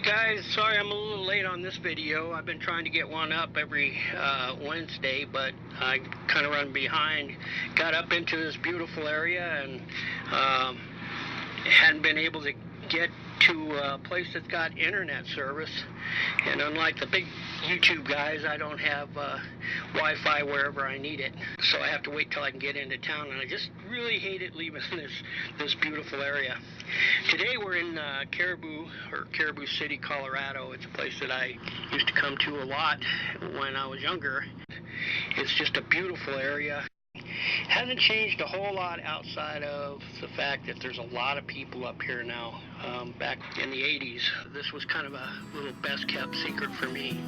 Guys, sorry I'm a little late on this video. I've been trying to get one up every Wednesday, but I kind of run behind. Got up into this beautiful area and hadn't been able to get to a place that's got internet service. And unlike the big YouTube guys, I don't have Wi-Fi wherever I need it. So I have to wait till I can get into town, and I just really hate it leaving this beautiful area. Today we're in Caribou City, Colorado. It's a place that I used to come to a lot when I was younger. It's just a beautiful area. Hasn't changed a whole lot outside of the fact that there's a lot of people up here now. Back in the 80s, this was kind of a little best kept secret for me.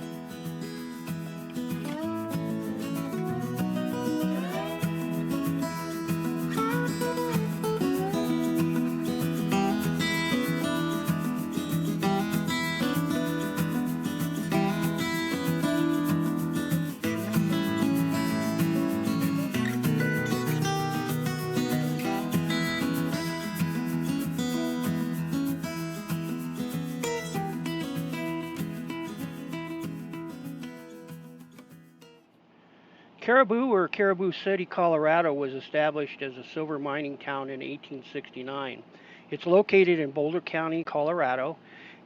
Caribou, or Caribou City, Colorado, was established as a silver mining town in 1869. It's located in Boulder County, Colorado,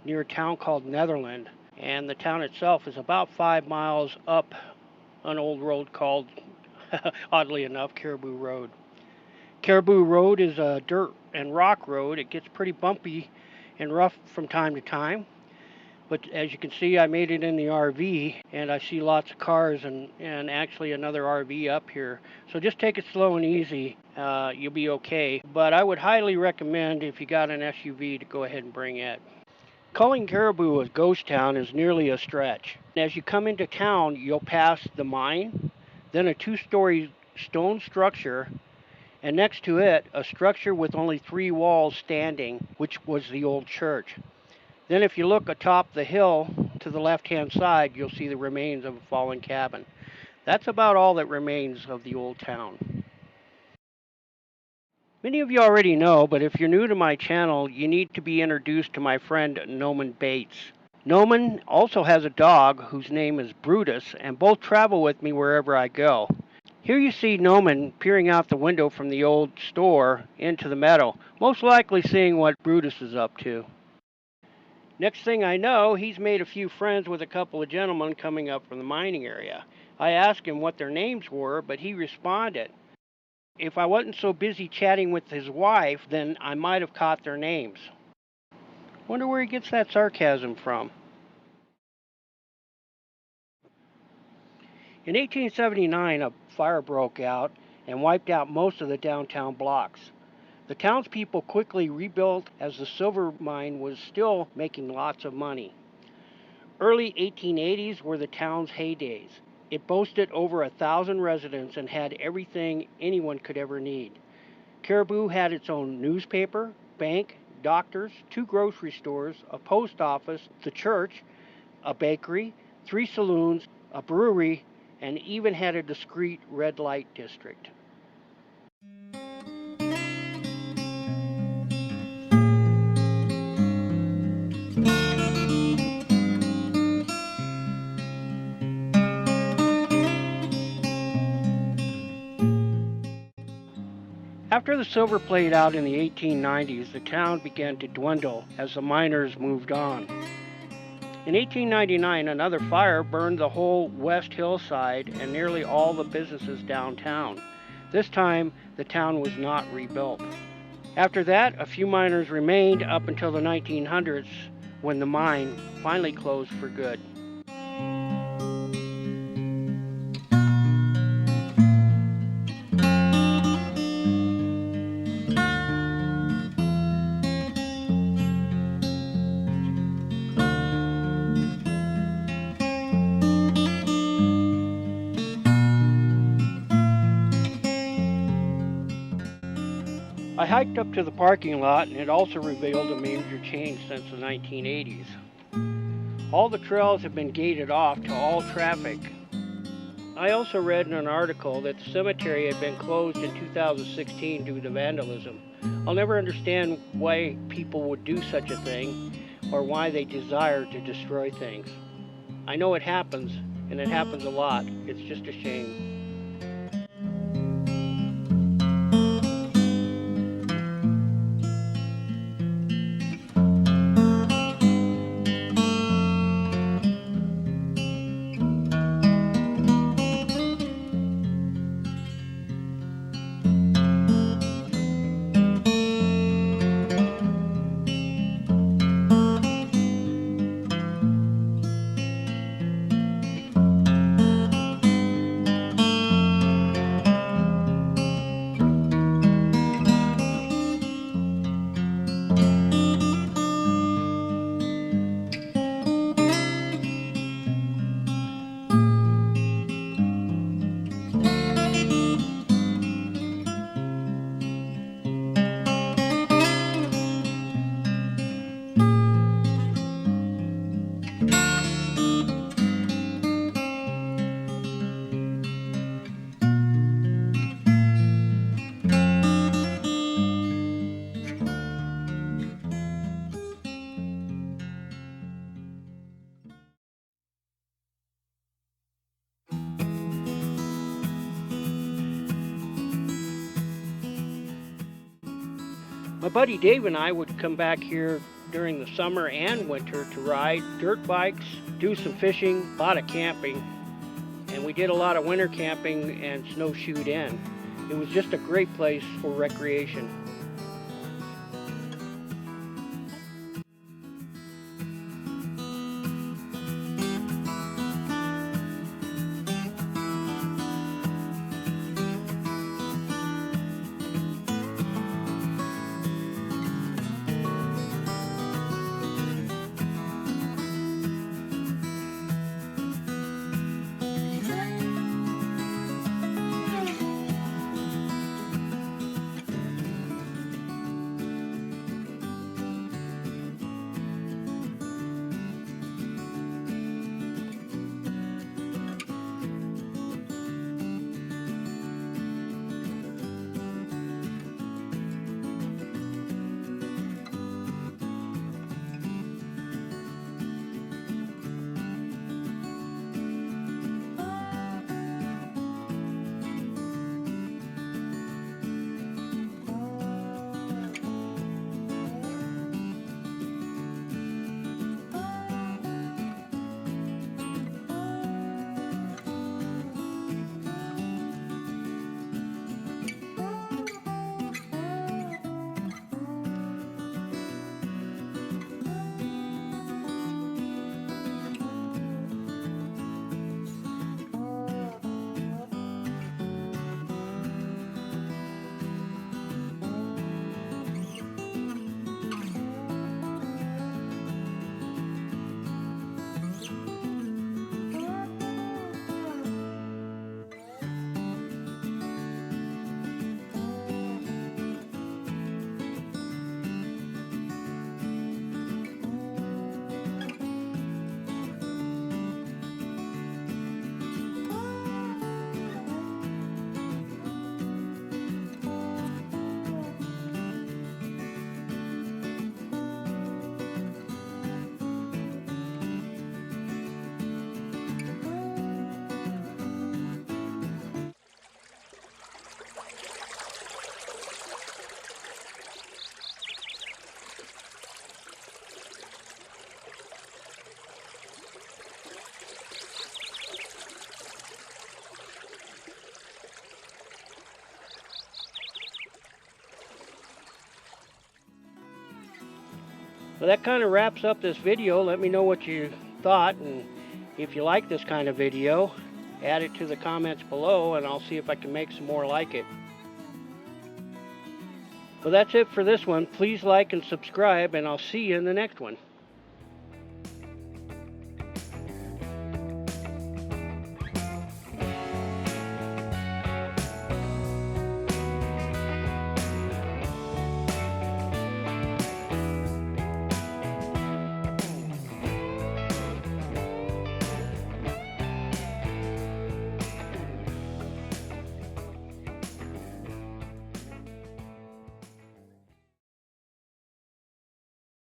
near a town called Nederland, and the town itself is about 5 miles up an old road called, oddly enough, Caribou Road. Caribou Road is a dirt and rock road. It gets pretty bumpy and rough from time to time. But as you can see, I made it in the RV, and I see lots of cars and actually another RV up here. So just take it slow and easy. You'll be okay. But I would highly recommend, if you got an SUV, to go ahead and bring it. Calling Caribou a ghost town is nearly a stretch. As you come into town, you'll pass the mine, then a 2-story stone structure, and next to it, a structure with only 3 walls standing, which was the old church. Then if you look atop the hill to the left-hand side, you'll see the remains of a fallen cabin. That's about all that remains of the old town. Many of you already know, but if you're new to my channel, you need to be introduced to my friend Noman Bates. Noman also has a dog whose name is Brutus, and both travel with me wherever I go. Here you see Noman peering out the window from the old store into the meadow, most likely seeing what Brutus is up to. Next thing I know, he's made a few friends with a couple of gentlemen coming up from the mining area. I asked him what their names were, but he responded. If I wasn't so busy chatting with his wife, then I might have caught their names. Wonder where he gets that sarcasm from. In 1879, a fire broke out and wiped out most of the downtown blocks. The townspeople quickly rebuilt as the silver mine was still making lots of money. Early 1880s were the town's heydays. It boasted over 1,000 residents and had everything anyone could ever need. Caribou had its own newspaper, bank, doctors, 2 grocery stores, a post office, the church, a bakery, 3 saloons, a brewery, and even had a discreet red light district. After the silver played out in the 1890s, the town began to dwindle as the miners moved on. In 1899, another fire burned the whole west hillside and nearly all the businesses downtown. This time, the town was not rebuilt. After that, a few miners remained up until the 1900s, when the mine finally closed for good. I hiked up to the parking lot, and it also revealed a major change since the 1980s. All the trails have been gated off to all traffic. I also read in an article that the cemetery had been closed in 2016 due to vandalism. I'll never understand why people would do such a thing or why they desire to destroy things. I know it happens, and it happens a lot. It's just a shame. My buddy Dave and I would come back here during the summer and winter to ride dirt bikes, do some fishing, a lot of camping, and we did a lot of winter camping and snowshoed in. It was just a great place for recreation. Well, that kind of wraps up this video. Let me know what you thought, and if you like this kind of video, add it to the comments below and I'll see if I can make some more like it. Well, that's it for this one. Please like and subscribe, and I'll see you in the next one.